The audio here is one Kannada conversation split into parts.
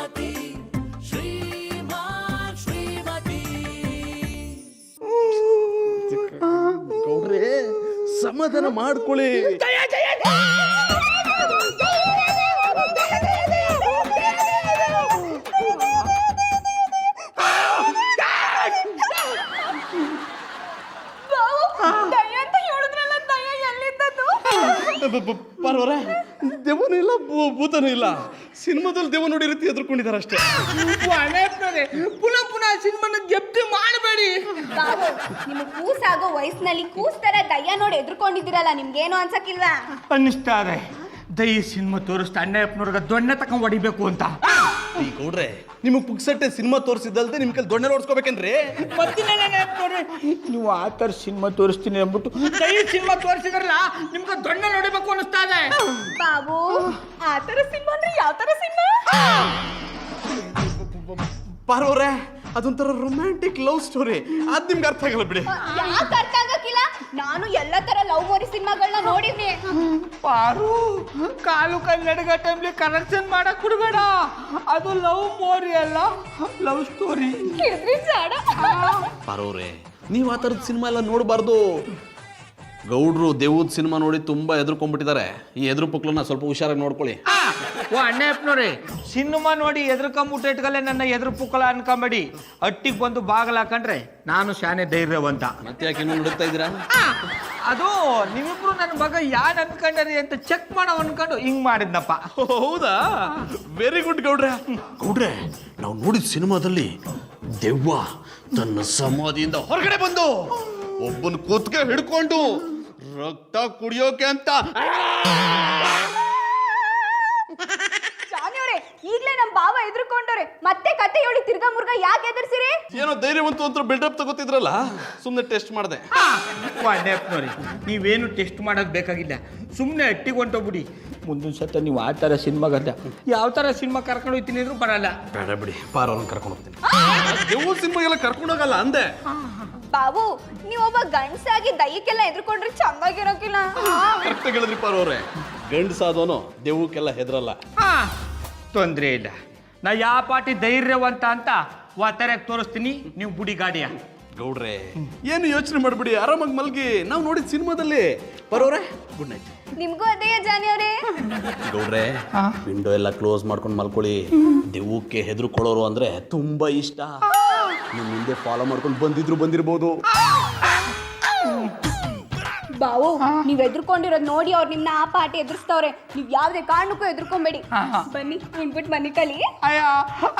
ಶ್ರೀಮತಿ ಶ್ರೀಮಾನ್ ಶ್ರೀಮತಿ. ಗೌಡ್ರೆ ಸಮಾಧಾನ ಮಾಡ್ಕೊಳ್ಳಿ. ಪರವರ ದೆವ್ವನೂ ಇಲ್ಲ ಭೂತನೂ ಇಲ್ಲ. ಸಿನಿಮಾದಲ್ಲಿ ದೆವ್ವ ನೋಡಿ ರೀತಿ ಎದುರ್ಕೊಂಡಿದ್ದಾರೆ ಅಷ್ಟೇ. ಪುನಃ ಸಿನಿಮಾನ ಜಪ್ತಿ ಮಾಡಬೇಡಿ. ನಿಮ್ಗೆ ಕೂಸಾಗೋ ವಯಸ್ಸಿನಲ್ಲಿ ಕೂಸ್ತರ ದಯ್ಯ ನೋಡಿ ಎದುರ್ಕೊಂಡಿದ್ದೀರಲ್ಲ, ನಿಮ್ಗೇನು ಅನ್ಸಕ್ಕಿಲ್ವಾ? ಅನ್ನಿಸ್ತಾ ಇದೆ ದೈ ಸಿನಿಮಾ ತೋರಿಸ್ತಾ ಅಣ್ಣಪ್ಪನವ್ರಿಗೆ ದೊಣ್ಣೆ ತಕೊಂಡ್ ಹೊಡಿಬೇಕು ಅಂತ. ಈ ಗೌಡ್ರೆ ನಿಮಗೆ ಪುಕ್ಸಟ್ಟೆ ಸಿನಿಮಾ ತೋರಿಸಿದ್ದಲ್ದೆ ನಿಮ್ ಕೈಲಿ ದೊಣ್ಣೆ ಓಡಿಸ್ಕೋಬೇಕೇನ್ರಿ? ನೀವು ಆ ಥರ ಸಿನಿಮಾ ತೋರಿಸ್ತೀನಿ ಅಂದ್ಬಿಟ್ಟು ದೈ ಸಿನಿಮಾ ತೋರಿಸಿದ್ರಲ್ಲ, ನಿಮ್ಗೆ ದೊಣ್ಣೆ ನೋಡಬೇಕು ಅನ್ನಿಸ್ತಾ ಇದೆ. ಬಾಬು, ಆ ಥರ ಸಿನಿಮಾ ಅಂದ್ರೆ ಯಾವ ಥರ ಸಿನಿಮಾ? ಪಾರ್ವರೇ ಅದೊಂಥರ ರೊಮ್ಯಾಂಟಿಕ್ ಲವ್ ಸ್ಟೋರಿ. ಅದ್ ನಿಮ್ಗೆ ಅರ್ಥ ಆಗಲ್ಲ ಬಿಡಿ. ಯಾಕೆ ಅರ್ಥ ಆಗಕ್ಕಿಲ್ಲ? ನಾನು ಎಲ್ಲ ತರ ಲವ್ ಮೋರಿ ಸಿನಿಮಾಗಳನ್ನ ನೋಡಿದ್ನಿ. ಪಾರು ಕಾಲು ಕನ್ನಡಗ ಟೈಮ್ಲಿ ಕರೆಕ್ಷನ್ ಮಾಡಕ್ ಬಿಡ್ಬೇಡ. ಅದು ಲವ್ ಮೋರಿ ಅಲ್ಲ, ಲವ್ ಸ್ಟೋರಿ. ಪಾರ್ವರೇ ನೀವು ಆ ಥರದ ಸಿನಿಮಾ ಎಲ್ಲ ನೋಡಬಾರ್ದು. ಗೌಡ್ರು ದೇವದ ಸಿನಿಮಾ ನೋಡಿ ತುಂಬಾ ಎದುರ್ಕೊಂಡ್ಬಿಟ್ಟಿದ್ದಾರೆ. ಈ ಎದುರು ಪುಕ್ಲನ್ನ ಸ್ವಲ್ಪ ಹುಷಾರಾಗಿ ನೋಡ್ಕೊಳ್ಳಿ. ಓ ಅಣ್ಣಪ್ಪನವ್ರಿ, ಸಿನಿಮಾ ನೋಡಿ ಎದುರ್ಕೊಂಬಿಟ್ಟು ಇಟ್ಕಲ್ಲೇ ನನ್ನ ಎದುರು ಪುಕ್ಕಲ ಅನ್ಕೊಂಬೇಡಿ. ಅಟ್ಟಿಗೆ ಬಂದು ಬಾಗಲ ಹಾಕೊಂಡ್ರೆ ನಾನು ಶಾನೆ ಧೈರ್ಯವಂತ. ಮತ್ತೆ ಯಾಕೆ ಇನ್ನೂ ನಡುತ್ತಾ ಇದ್ದೀರಾ? ಅದು ನೀವಿಬ್ರು ನನ್ನ ಮಗ ಯಾನ್ ಅನ್ಕೊಂಡ್ರಿ ಅಂತ ಚೆಕ್ ಮಾಡೋ ಅನ್ಕೊಂಡು ಹಿಂಗ್ ಮಾಡಿದ್ನಪ್ಪ. ಹೌದಾ? ವೆರಿ ಗುಡ್ ಗೌಡ್ರೆ. ಗೌಡ್ರೆ ನಾವು ನೋಡಿದ ಸಿನಿಮಾದಲ್ಲಿ ದೆವ್ವ ತನ್ನ ಸಮಾಧಿಯಿಂದ ಹೊರಗಡೆ ಬಂದು ಒಬ್ಬನ ಕೂತ್ಗೆ ಹಿಡ್ಕೊಂಡು ರಕ್ತ ಕುಡಿಯೋಕೆ ಅಂತ. ಶಾನಿಯವರೇ, ಈಗ್ಲೇ ನಮ್ ಬಾವ ಎದುರ್ಕೊಂಡವ್ರೆ. ಮತ್ತೆ ಕತೆ ಹೇಳಿ ತಿರ್ಗಾ ಮುರ್ಗಾ ಯಾಕೆ ಎದುರ್ಸಿರಿ? ಏನೋ ಧೈರ್ಯವಂತ ಅಂತ ಬಿಲ್ಡಪ್ ತಗೋತಿದ್ರಲ್ಲ, ಸುಮ್ಮನೆ ಟೆಸ್ಟ್ ಮಾಡಿದೆ. ಅಣ್ಣಪ್ಪನವ್ರಿ, ನೀವೇನು ಟೆಸ್ಟ್ ಮಾಡೋದು ಬೇಕಾಗಿಲ್ಲ. ಸುಮ್ಮನೆ ಅಟ್ಟಿಗೆ ಹೊಂಟೋಗ್ಬಿಡಿ. ಮುಂದಿನ ಸತ ನೀವು ಆ ಥರ ಸಿನಿಮಾಗಂತ ಯಾವ ಥರ ಸಿನಿಮಾ ಕರ್ಕೊಂಡು ಹೋಗ್ತೀನಿ ಅಂದ್ರೂ ಬರಲ್ಲ. ಬೇಡ ಬಿಡಿ, ಪಾರವ್ರನ್ನ ಕರ್ಕೊಂಡು ಹೋಗ್ತೀನಿ. ದೆವ್ವ ಸಿನಿಮಾಗೆಲ್ಲ ಕರ್ಕೊಂಡು ಹೋಗಲ್ಲ ಅಂದೆ. ಬಾಬು, ನೀವೊಬ್ಬ ಗಂಡಸಾಗಿ ದಯ್ಯಕ್ಕೆಲ್ಲ ಎದುರ್ಕೊಂಡ್ರೆ ಚಂದಾಗಿರೋಕಿಲ್ಲ. ಕರೆಕ್ಟ್ ಹೇಳಿದ್ರಿ ಪಾರವ್ರೆ. ಗಂಡಸಾದವನು ದೆವ್ವಕ್ಕೆಲ್ಲ ಹೆದರಲ್ಲ. ತೊಂದರೆ ಇಲ್ಲ. ನಾ ಯಾವ ಪಾಟಿ ಧೈರ್ಯವಂತ ಅಂತ ವಾತರ್ಯಾಗ ತೋರಿಸ್ತೀನಿ. ನೀವು ಬುಡಿ ಗಾಡಿಯ ಗೌಡ್ರೆ ಏನು ಯೋಚನೆ ಮಾಡ್ಬಿಡಿ, ಆರಾಮಾಗಿ ಮಲ್ಗಿ. ನಾವು ನೋಡಿದ ಸಿನಿಮಾದಲ್ಲಿ. ಬರೋರೆ ಗುಡ್ ನೈಟ್. ನಿಮ್ಗೂ ಅದೇ ಜಾನಿಯವರೇ. ಗೌಡ್ರೆ ವಿಂಡೋ ಎಲ್ಲ ಕ್ಲೋಸ್ ಮಾಡ್ಕೊಂಡು ಮಲ್ಕೊಳ್ಳಿ. ದೆವ್ವಕ್ಕೆ ಹೆದರ್ಕೊಳ್ಳೋರು ಅಂದ್ರೆ ತುಂಬಾ ಇಷ್ಟ. ನಿಮ್ ಮುಂದೆ ಫಾಲೋ ಮಾಡ್ಕೊಂಡು ಬಂದಿರ್ಬೋದು. ಬಾವು, ನೀವ್ ಎದುರ್ಕೊಂಡಿರೋದ್ ನೋಡಿ ಅವ್ರು ನಿಮ್ನ ಆ ಪಾಟಿ ಎದುರಿಸ್ತವ್ರೆ. ನೀವ್ ಯಾವ್ದೇ ಕಾರಣಕ್ಕೂ ಎದುರ್ಕೊಂಬೇಡಿ. ಬನ್ನಿ, ಉಂಡ್ಬಿಟ್ಟು ಬನ್ನಿ ಕಲಿ. ಅಯ್ಯ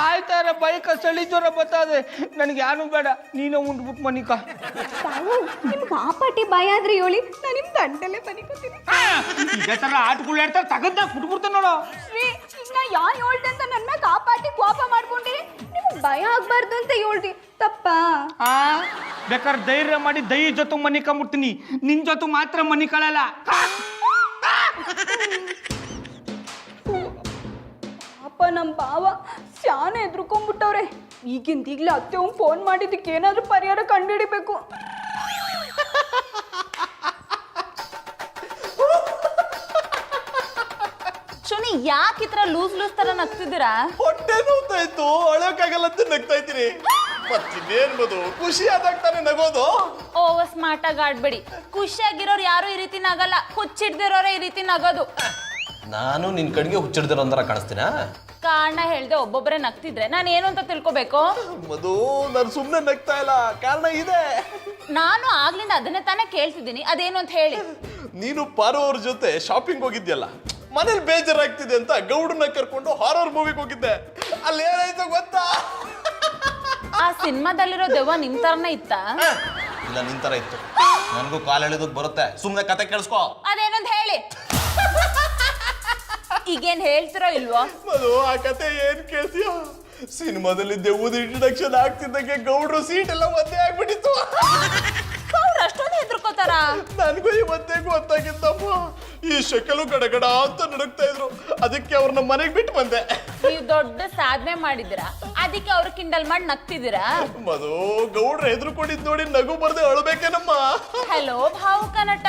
ಆಯ್ತಾರ, ಬೈಕ ಚಳಿ ಜ್ವರ ಬರ್ತದೆ. ನನಗೆ ಯಾರು ಬೇಡ, ನೀನು ಉಂಡ್ಬಿಟ್ಟು ಮನಿಕ. ಬಾವು, ನಿಮ್ಗೆ ಆ ಪಾಟಿ ಭಯ ಆದ್ರೆ ಹೇಳಿ, ನಾನು ನಿಮ್ ಗಂಟಲ್ಲೇ ಬನಿಕೋತೀನಿ. ಇದೇ ತರ ಆಟಗಳು ಹೇಳ್ತಾರೆ, ತಗದ್ದಾಗ ಕುಟ್ಬಿಡ್ತಾನೆ ನೋಡು. ಶ್ರೀ, ಈಗ ನಾ ಯಾರು ಹೇಳ್ದೆ ಅಂತ ನನ್ನ ಮ್ಯಾಗ ಆ ಪಾಟಿ ಕೋಪ ಮಾಡ್ಕೊಂಡಿರಿ. ನಿಮ್ಗೆ ಭಯ ಆಗ್ಬಾರ್ದು ಅಂತ ಹೇಳ್ದಿ, ತಪ್ಪಾ? ಬೇಕಾದ್ರೆ ಧೈರ್ಯ ಮಾಡಿ ದೈ ಜೊತೆ ಮನಿ ಕಂಬಿಡ್ತೀನಿ. ನಿನ್ ಜೊತೆ ಮಾತ್ರ ಮನಿ ಕಳಲ್ಲ. ಪಾಪ ನಮ್ ಬಾವ ಶಾನೆ ಎದ್ರುಕೊಂಡ್ಬಿಟ್ಟವ್ರೆ. ಈಗಿಂದೀಗ್ಲೇ ಅತ್ತೆ ಅವ್ನು ಫೋನ್ ಮಾಡಿದ್ದಕ್ಕೆ ಏನಾದ್ರೂ ಪರಿಹಾರ ಕಂಡುಹಿಡಿಬೇಕು. ಶೋನಿ, ಯಾಕೆ ಈ ತರ ಲೂಸ್ ತರ ನಗ್ತಿದ್ದೀರಾ? ಹೊಟ್ಟೆ ನೋವ್ತಾ ಇತ್ತು, ಅಳೋಕ್ಕಾಗಲ್ಲ ಅಂತ ನಗ್ತಾ ಇದ್ದೀನಿ. ಮತ್ತಿನ್ನೇನ್ಬೋದು, ಖುಷಿ ಆದಾಗ ತಾನೇ ನಗೋದು. ಓವರ್ ಸ್ಮಾರ್ಟ್ ಆಗಿ ಆಡ್ಬೇಡಿ. ಖುಷಿಯಾಗಿರೋರು ಯಾರು ಈ ರೀತಿ ನಗಲ್ಲ, ಹುಚ್ಚಿಡ್ದಿರೋರೇ ಈ ರೀತಿ ನಗೋದು. ನಾನು ನಿನ್ ಕಡೆಗೆ ಹುಚ್ಚಿಡ್ದಿರೋ ಅಂತರ ಕಾಣಿಸ್ತೀನ? ಕಾರಣ ಹೇಳ್ದೆ ಒಬ್ಬೊಬ್ಬರೇ ನಗ್ತಿದ್ರೆ ನಾನು ಏನು ಅಂತ ತಿಳ್ಕೊಬೇಕು? ಮಧು, ನಾನು ಸುಮ್ಮನೆ ನಗ್ತಾ ಇಲ್ಲ, ಕಾರಣ ಇದೆ. ನಾನು ಆಗ್ಲಿಂದ ಅದನ್ನೇ ತಾನೇ ಕೇಳ್ತಿದ್ದೀನಿ, ಅದೇನು ಅಂತ ಹೇಳಿ. ನೀನು ಪಾರು ಅವ್ರ ಜೊತೆ ಶಾಪಿಂಗ್ ಹೋಗಿದ್ಯಲ್ಲ, ಮನೇಲಿ ಬೇಜಾರಾಗ್ತಿದೆ ಅಂತ ಗೌಡನ್ನ ಕರ್ಕೊಂಡು ಹಾರರ್ ಮೂವಿಗೆ ಹೋಗಿದ್ದೆ. ಅಲ್ಲಿ ಏನಾಯ್ತು ಗೊತ್ತಾ? ಆ ಸಿನಿಮಾದಲ್ಲಿರೋ ದೆವ್ವ ನಿಮ್ ತರನೇ ಇತ್ತ? ಇಲ್ಲ, ನಿನ್ ತರ ಇತ್ತು. ನನ್ಗೂ ಕಾಲ್ ಎಳೆದಕ್ ಬರುತ್ತೆ, ಸುಮ್ನೆ ಕತೆ ಕೇಳಿಸ್ಕೋ. ಅದೇನು ಅಂತ ಹೇಳಿ. ಈಗೇನ್ ಹೇಳ್ತಿರೋ ಇಲ್ವೋ? ಮಧು, ಆ ಕತೆ ಏನ್ ಕೇಳ್ತೀಯ? ಸಿನಿಮಾದಲ್ಲಿ ದೆವ್ವದ ಇಂಟ್ರಡಕ್ಷನ್ ಆಗ್ತಿದ್ದಂಗೆ ಗೌಡ್ರು ಸೀಟ್ ಎಲ್ಲ ಒದ್ದೆ ಆಗ್ಬಿಟ್ಟಿತ್ತು. ಅವ್ರು ಅಷ್ಟೊಂದು ಹೆದರ್ಕೋತಾರ? ನನಗೂ ಇವತ್ತೇ ಗೊತ್ತಾಗಿತ್ತಪ್ಪ. ಈ ಶಕಲು ಗಡಗಡ ಅಂತ ನಡುಕ್ತಾ ಇದ್ರು, ಅದಕ್ಕೆ ಅವ್ರನ್ನ ಮನೆಗೆ ಬಿಟ್ಟು ಬಂದೆ. ನೀವು ದೊಡ್ಡ ಸಾಧನೆ ಮಾಡಿದಿರಾ, ಅದಕ್ಕೆ ಅವ್ರು ಕಿಂಡಲ್ ಮಾಡಿ ನಗ್ತಿದ್ದೀರಾ? ಮಧು, ಗೌಡ್ರು ಹೆದರ್ಕೊಂಡಿದ್ ನೋಡಿ ನಗು ಬರ್ದೆ ಅಳ್ಬೇಕೇನಮ್ಮ. ಹಲೋ ಭಾವುಕ ನಟ,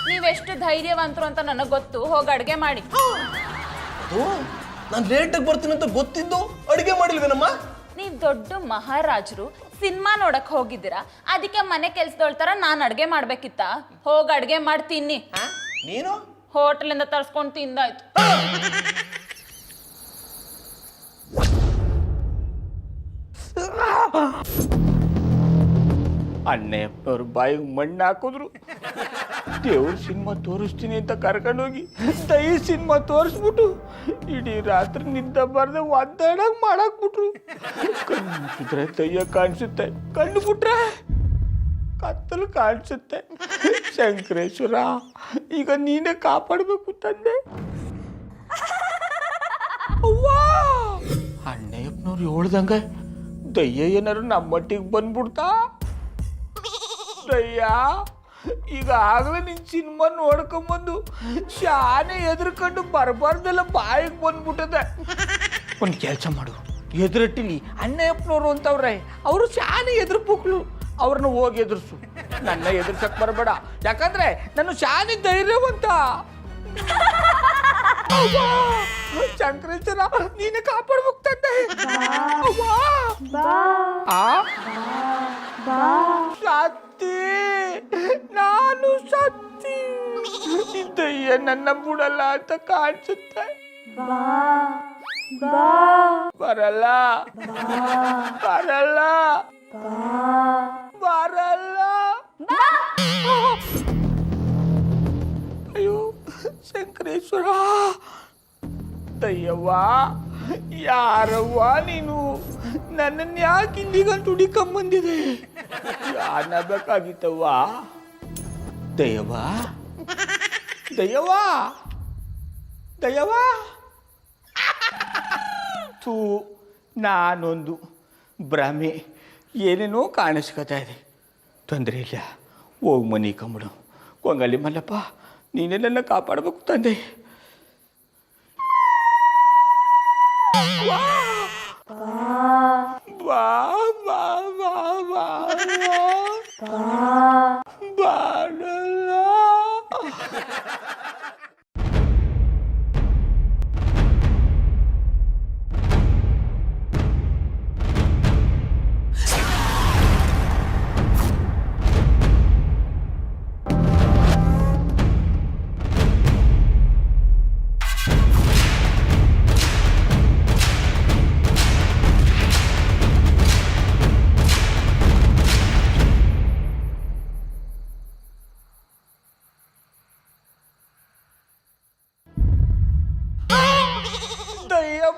ನೀವೆಷ್ಟು ಧೈರ್ಯವಂತರು ಅಂತ ನನಗೆ ಗೊತ್ತು. ಹೋಗಿ ಅಡ್ಗೆ ಮಾಡಿ. ನಾನು ಲೇಟಾಗಿ ಬರ್ತೀನಿ ಅಂತ ಗೊತ್ತಿದ್ದು ಅಡುಗೆ ಮಾಡಿಲ್ವೇನಮ್ಮ? ನೀವ್ ದೊಡ್ಡ ಮಹಾರಾಜರು ಸಿನಿಮಾ ನೋಡಕ್ ಹೋಗಿದ್ದೀರಾ, ಅದಕ್ಕೆ ಮನೆ ಕೆಲ್ಸದೋಳ್ ತರ ನಾನ್ ಅಡ್ಗೆ ಮಾಡ್ಬೇಕಿತ್ತ? ಹೋಗ್ ಅಡ್ಗೆ ಮಾಡಿ ತಿನ್ನಿ. ನೀನು ಹೋಟೆಲಿಂದ ತರ್ಸ್ಕೊಂಡ್ ತಿಂದಾಯ್ತು. ಅಣ್ಣಯ್ಯಪ್ಪನವ್ರು ಬಾಯಿಗೆ ಮಣ್ಣು ಹಾಕಿದ್ರು. ದೇವ್ರ ಸಿನಿಮಾ ತೋರಿಸ್ತೀನಿ ಅಂತ ಕರ್ಕೊಂಡೋಗಿ ದೈ ಸಿನಿಮಾ ತೋರಿಸ್ಬಿಟ್ಟು ಇಡೀ ರಾತ್ರಿ ನಿದ್ದೆ ಬರ್ದೆ ಒದ್ದಾಡಂಗ್ ಮಾಡಾಕ್ಬಿಟ್ರು. ಕಣ್ಣು ಮುಚ್ಚಿದ್ರೆ ದಯ್ಯ ಕಾಣಿಸುತ್ತೆ, ಕಣ್ಣು ಬಿಟ್ರೆ ಕತ್ತಲು ಕಾಣಿಸುತ್ತೆ. ಶಂಕರೇಶ್ವರ, ಈಗ ನೀನೇ ಕಾಪಾಡಬೇಕು ತಂದೆ. ಅಣ್ಣಯ್ಯಪ್ಪನವ್ರು ಹೇಳ್ದಂಗೆ ದಯ್ಯ ಏನಾರು ನಮ್ಮಟ್ಟಿಗೆ ಬಂದ್ಬಿಡ್ತಾ? ದಯ್ಯ ಈಗ ಆಗಲೇ ನಿನ್ ಸಿನಿಮಾ ನೋಡ್ಕೊಂಬಂದು ಶಾನೆ ಎದುರ್ಕೊಂಡು ಬರಬಾರ್ದೆಲ್ಲ ಬಾಯಿಗೆ ಬಂದ್ಬಿಟ್ಟದೆ. ಒಂದು ಕೆಲಸ ಮಾಡು, ಎದುರಟ್ಟಿಲಿ ಅಣ್ಣಯ್ಯಪ್ಪನವ್ರು ಅಂತವ್ರೆ, ಅವರು ಶಾನೆ ಎದುರು ಪುಕ್ಳು, ಅವ್ರನ್ನ ಹೋಗಿ ಎದುರಿಸು. ನನ್ನ ಎದುರ್ಸಕ್ ಬರಬೇಡ, ಯಾಕಂದ್ರೆ ನಾನು ಶಾನೆ ಧೈರ್ಯವಂತ. ಶಂಕರೇಶ್ವರ, ನೀನೆ ಕಾಪಾಡ್ಬೇಕು ತಂದೆ. ಸತ್ತಿ, ನಾನು ಸತ್ತಿ. ದಯ್ಯ ನನ್ನ ಬಿಡಲ್ಲ ಅಂತ ಕಾಣಿಸುತ್ತೆ. ಬರಲ್ಲ ಬರಲ್ಲ ಬರಲ್ಲ. ಅಯ್ಯೋ ಶಂಕರೇಶ್ವರ, ದಯ್ಯವ್ವ, ಯಾರವ್ವ ನೀನು? ನನ್ನನ್ನು ಯಾಕೆ ಇಲ್ಲಿಗಂಟು ಹುಡಿಕೊಂಬಂದಿದೆ? ಯಾರಬೇಕಾಗಿತ್ತವ್ವ? ದಯ್ಯವ್ವ, ದಯ್ಯವ್ವ, ದಯ್ಯವ್ವ. ಥೂ, ನಾನೊಂದು ಭ್ರಮೆ, ಏನೇನೋ ಕಾಣಿಸ್ಕೊತಾ ಇದೆ. ತೊಂದರೆ ಇಲ್ಲ, ಹೋಗಿ ಮನೆ ಕಂಬಿಡು. ಕೊಂಗಲಿ ಮಲ್ಲಪ್ಪ, ನೀನೇ ನನ್ನ ಕಾಪಾಡಬೇಕು ತಂದೆ. ಬಾ ಬಾ ಬಾ ಬಾ ಬಾಡಲ್ಲ.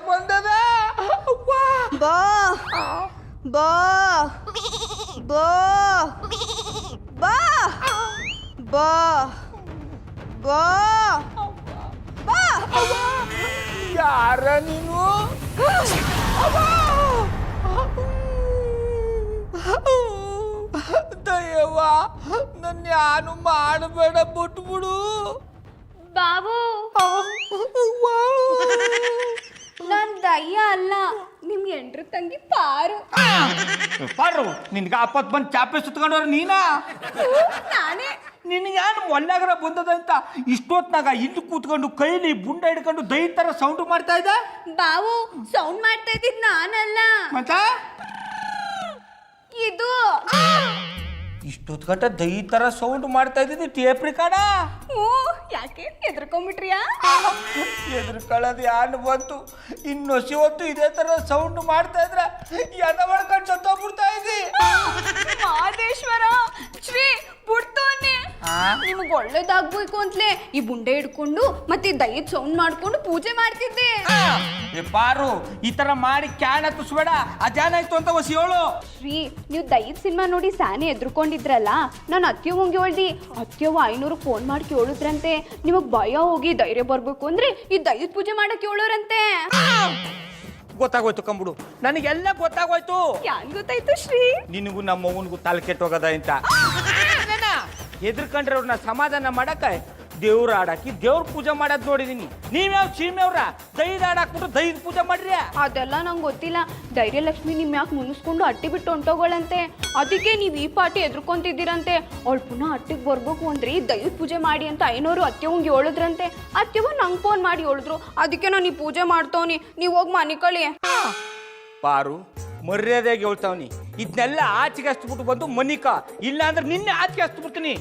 ಬಂದದ ಬಾ ಬಾ ಬಾ ಬಾ ಬಾ ಬಾ ಬಾ. ಯಾರ ನೀನು? ದಯವ್ವ, ನನ್ನ ಯಾನು ಮಾಡಬೇಡ, ಬಿಟ್ಬಿಡು. ಬಾಬು, ನಾನ್ ದಯ್ಯ ಅಲ್ಲ, ನಿಮ್ ಎಂಟ್ರ ತಂಗಿ ಪಾರು. ಪಾರು, ನಿನ್ಗೆ ಆಪತ್ ಬಂದು ಚಾಪೆ ಸುತ್ಕೊಂಡವ್ರ ನೀನಾ? ನಾನೇ. ನಿನಗೇನು ಮೊಲ್ಲಾಗರ ಬಂದದ ಅಂತ ಇಷ್ಟೊತ್ನಾಗ ಇಲ್ಲಿ ಕೂತ್ಕೊಂಡು ಕೈಲಿ ಬುಂಡ ಹಿಡ್ಕೊಂಡು ದೈ ತರ ಸೌಂಡ್ ಮಾಡ್ತಾ ಇದ್ದ? ಬಾವು, ಸೌಂಡ್ ಮಾಡ್ತಾ ಇದ್ದಿದ್ ನಾನಲ್ಲ, ಮತ್ತ ಇದು. ಇಷ್ಟೊತ್ತು ಗಂಟ ದೈ ತರ ಸೌಂಡ್ ಮಾಡ್ತಾ ಇದ್ದಿದ್ದು ಟೇಪ್ ರಿಕಾರ್ಡ? ಯಾಕೆ ಹೆದರ್ಕೊಂಡ್ಬಿಟ್ರಿಯಾ? ಎದುರ್ಕೊಳ್ಳೋದು ಯಾನು ಬಂತು? ಇನ್ನು ಹೊತ್ತು ಇದೇ ತರ ಸೌಂಡ್ ಮಾಡ್ತಾ ಇದ್ರೆ ಎದ ಮಾಡ್ಕೊಂಡು ಸತ್ತೋಗ್ಬಿಡ್ತಾ ಇದ್ದಿ. ಮಾದೇಶ್ವರ, ಶ್ರೀ ಬಿಡ್ತೋನೆ. ನಿಮಗ್ ಒಳ್ಳೇದಾಗ್ಬೇಕು ಅಂತಲೇ ಈ ಬುಂಡೆ ಹಿಡ್ಕೊಂಡು ಮತ್ತೆ ದಯ್ಯದ ಸೌಂಡ್ ಮಾಡ್ಕೊಂಡು ಪೂಜೆ ಮಾಡ್ತಿದ್ದೆ. ಪಾರು, ಈ ತರ ಮಾಡಿ ಕ್ಯಾನ್ ಹತ್ತಿಸ್ಬೇಡ, ಅದೇನಾಯ್ತು ಅಂತ ಹೊಸಿ ಹೇಳು. ಶ್ರೀ, ನೀವು ದಯ್ಯದ ಸಿನಿಮಾ ನೋಡಿ ಸಾನೆ ಎದ್ರುಕೊಂಡಿದ್ರಲ್ಲ, ನಾನು ಅತ್ಯವಂಗೆ ಹೇಳ್ದಿ. ಅತ್ಯವ 500 ಫೋನ್ ಮಾಡಿ ಕೇಳಿದ್ರಂತೆ, ನಿಮಗ್ ಭಯ ಹೋಗಿ ಧೈರ್ಯ ಬರ್ಬೇಕು ಅಂದ್ರೆ ಈ ದಯ್ಯದ ಪೂಜೆ ಮಾಡಕ್ ಕೇಳೋರಂತೆ. ಗೊತ್ತಾಗೋಯ್ತು ಕಂಬಿಡು, ನನಗೆಲ್ಲ ಗೊತ್ತಾಗೋಯ್ತು. ಯಾನ್ ಗೊತ್ತಾಯ್ತು ಶ್ರೀ? ನಿನಗೂ ನಮ್ಮ ಅವ್ವನಿಗೂ ತಲೆ ಕೆಟ್ಟೋಗದ ಅಂತ. ಎದ್ರಕಂಡ್ರೆ ಅವ್ರನ್ನ ಸಮಾಧಾನ ಮಾಡಕ್ಕ ದೇವ್ರ ಆಡಾಕಿ ದೇವ್ರ ಪೂಜೆ ಮಾಡೋದ್ ನೋಡಿದೀನಿ. ನೀವ್ಯಾವ ಸೀಮೆಯವ್ರ ದೈದ ಆಡಾಕ್ಬಿಟ್ಟು ದೈದ ಪೂಜೆ ಮಾಡ್ರಿ? ಅದೆಲ್ಲ ನಂಗೆ ಗೊತ್ತಿಲ್ಲ. ಧೈರ್ಯಲಕ್ಷ್ಮಿ ನಿಮ್ ಯಾಕೆ ಮುನಿಸ್ಕೊಂಡು ಅಟ್ಟಿ ಬಿಟ್ಟು ಹೊಂಟೋಗಳಂತೆ, ಅದಕ್ಕೆ ನೀವು ಈ ಪಾಟಿ ಎದ್ರುಕೊಂತಿದ್ದೀರಂತೆ. ಅವಳು ಪುನಃ ಅಟ್ಟಿಗೆ ಬರ್ಬೇಕು ಅಂದ್ರೆ ದೈವದ ಪೂಜೆ ಮಾಡಿ ಅಂತ 500 ಅತ್ಯವಂಗೆ ಹೇಳಿದ್ರಂತೆ. ಅತ್ಯವ ನಂಗೆ ಫೋನ್ ಮಾಡಿ ಹೇಳಿದ್ರು, ಅದಕ್ಕೆ ನಾನು ಈ ಪೂಜೆ ಮಾಡ್ತವನಿ, ನೀವು ಹೋಗಿ ಮನೆ ಕಳಿ. ಪಾರು ಮರ್ಯಾದೆಗೆ ಹೇಳ್ತಾವನಿ ಇದನ್ನೆಲ್ಲ ಆಚೆಗೆ ಹಚ್ಬಿಟ್ಟು ಬಂದು ಮನಿಕ ಇಲ್ಲ ಅಂದ್ರೆ ನಿನ್ನೆ ಆಚೆಗೆ ಹಚ್ಬಿಡ್ತೀನಿ.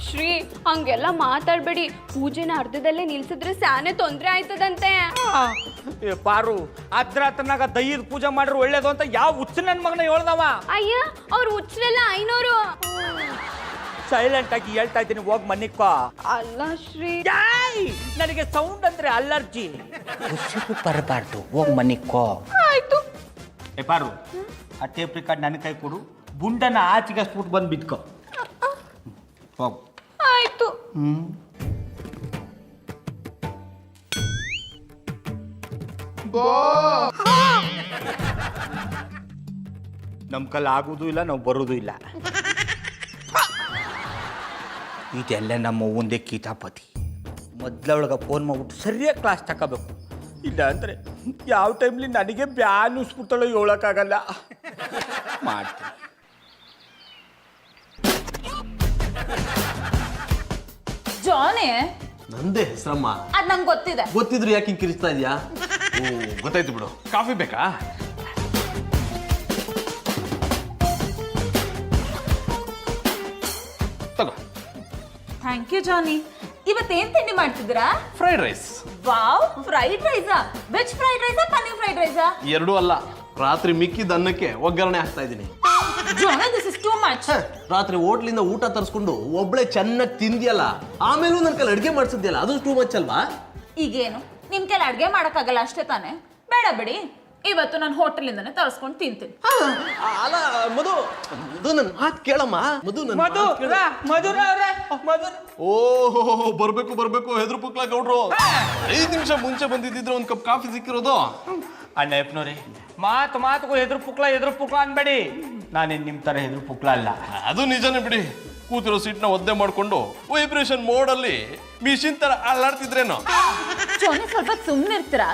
ಶ್ರೀ ಹಂಗೆಲ್ಲ ಮಾತಾಡ್ಬೇಡಿ. ಪೂಜೆನ ಅರ್ಧದಲ್ಲೇ ನಿಲ್ಸಿದ್ರೆ ಸ್ಯಾನೆ ತೊಂದ್ರೆ ಆಯ್ತದಂತೆ. ಏ ಪಾರು ಅದ್ರಾತನಾಗ ದೈಯದ ಪೂಜೆ ಮಾಡ್ರೆ ಒಳ್ಳೇದು ಅಂತ ಯಾವ ಹುಚ್ಚ ನನ್ನ ಮಗನ ಹೇಳ್ದವ. ಅಯ್ಯ ಅವ್ರು ಹುಚ್ಚರೆಲ್ಲ 500. ಸೈಲೆಂಟ್ ಆಗಿ ಹೇಳ್ತಾ ಇದ್ದೀನಿ, ಹೋಗ್ ಮನಿಕ. ಅಲ್ಲ ಶ್ರೀ, ನನಗೆ ಸೌಂಡ್ ಅಂದ್ರೆ ಅಲರ್ಜಿ. ಹುಚ್ಚಕ್ಕೂ ಬರಬಾರ್ದು, ಹೋಗ್ ಮನಿಕೋ. ಆಯ್ತು. ಏ ಪಾರು ಆ ಟೇಪ್ ರಿಕಾರ್ಡ್ ನನ್ನ ಕೈ ಕೊಡು, ಬುಂಡನ ಆಚೆಗೆ ಹಚ್ಬಿಟ್ಟು ಬಂದು ಬಿದ್ಕೋ. ಹೋಗು. ಆಯ್ತು. ನಮ್ಮ ಕಲ್ ಆಗುವುದೂ ಇಲ್ಲ, ನಾವು ಬರೋದು ಇಲ್ಲ. ಇದೆಲ್ಲ ನಮ್ಮ ಒಂದೇ ಕೀತಾಪತಿ. ಮೊದ್ಲೊಳಗೆ ಫೋನ್ ಮಾಡ್ಬಿಟ್ಟು ಸರಿಯಾಗಿ ಕ್ಲಾಸ್ ತಗೋಬೇಕು, ಇಲ್ಲ ಅಂದರೆ ಯಾವ ಟೈಮ್ಲಿ ನನಗೆ ಬ್ಯಾನ್ ಉಸ್ಬಿಡ್ತಾಳೋ ಹೇಳೋಕ್ಕಾಗಲ್ಲ. ಮಾಡ್ತೀನಿ. ಜಾನಿ, ನಂದೇ ಹೆಸರಮ್ಮ. ಅದ್ ನಂಗೆ ಗೊತ್ತಿದೆ. ಗೊತ್ತಿದ್ರು ಯಾಕೆ ಹಿಂಗೆ ಕಿರಿಸ್ತಾ ಇದೆಯಾ? ಓ ಗೊತ್ತಾಯ್ತು ಬಿಡು. ಕಾಫಿ ಬೇಕಾ? ತಗೋ. ಥ್ಯಾಂಕ್ ಯು ಜಾನಿ. ಇವತ್ತೇನ್ ತಿಂಡಿ ಮಾಡ್ತಿದ್ದೀರಾ? Fried rice. ವಾವ್, ಫ್ರೈಡ್ ರೈಸಾ? ವೆಜ್ ಫ್ರೈಡ್ ರೈಸಾ ಪನ್ನೀರ್ ಫ್ರೈಡ್ ರೈಸಾ? ಎರಡೂ ಅಲ್ಲ, ರಾತ್ರಿ ಮಿಕ್ಕಿದ ಅನ್ನಕ್ಕೆ ಒಗ್ಗರಣೆ ಹಾಕ್ತಾ ಇದ್ದೀನಿ. Johnny, this is too much. ರಾತ್ರಿ ಹೋಟ್ಲಿಂದ ಊಟ ತರಿಸ್ಕೊಂಡು ಒಬ್ಳೆ ಚೆನ್ನಾಗಿ ತಿಂದಿಯಲ್ಲ, ಆಮೇಲೂ ನನ್ನ ಕೈಲಿ ಅಡುಗೆ ಮಾಡಿಸಿದ್ಯಲ್ಲ, ಅದು ಟೂ ಮಚ್ ಅಲ್ವಾ? ಈಗೇನು ನಿಮ್ ಕೆಲ ಅಡ್ಗೆ ಮಾಡಕ್ಕಾಗಲ್ಲ ಅಷ್ಟೇ ತಾನೆ? ಬೇಡ ಬಿಡಿ, ಇವತ್ತು ನಾನು ಹೋಟೆಲಿಂದಾನೆ ತರಿಸ್ಕೊಂಡು ತಿಂತೀನಿ. ಅಲ್ಲ ಮಧು, ಮಧು ನನ್ನ ಮಾತು ಕೇಳಮ್ಮ. ಮಧು ನನ್ನ ಮಧು ಮಧುರ ಓಹೋ ಬರ್ಬೇಕು ಬರ್ಬೇಕು, ಹೆದ್ರು ಪುಕ್ಲ ಗೌಡ್ರು. 5 ನಿಮಿಷ ಮುಂಚೆ ಬಂದಿದ್ದಿದ್ರೆ ಒಂದು ಕಪ್ ಕಾಫಿ ಸಿಕ್ಕಿರೋದು. ಅಣ್ಣ ಯಪ್ನವ್ರಿ, ಮಾತುಗೂ ಎದುರು ಪುಕ್ಲ ಅನ್ಬೇಡಿ. ನಾನೇನು ನಿಮ್ಮ ಥರ ಎದುರು ಪುಕ್ಲ ಅಲ್ಲ. ಅದು ನಿಜನೇ ಬಿಡಿ. ಕೂತಿರೋ ಸೀಟ್ನ ಒದ್ದೆ ಮಾಡ್ಕೊಂಡು ವೈಬ್ರೇಷನ್ ಮೋಡಲ್ಲಿ ಮಿಷಿನ್ ತರ ಅಲ್ಲಾಡ್ತಿದ್ರೇನೋ. ಜೋನಿ, ಸ್ವಲ್ಪ ಸುಮ್ಮನೆ ಇರ್ತೀರಾ?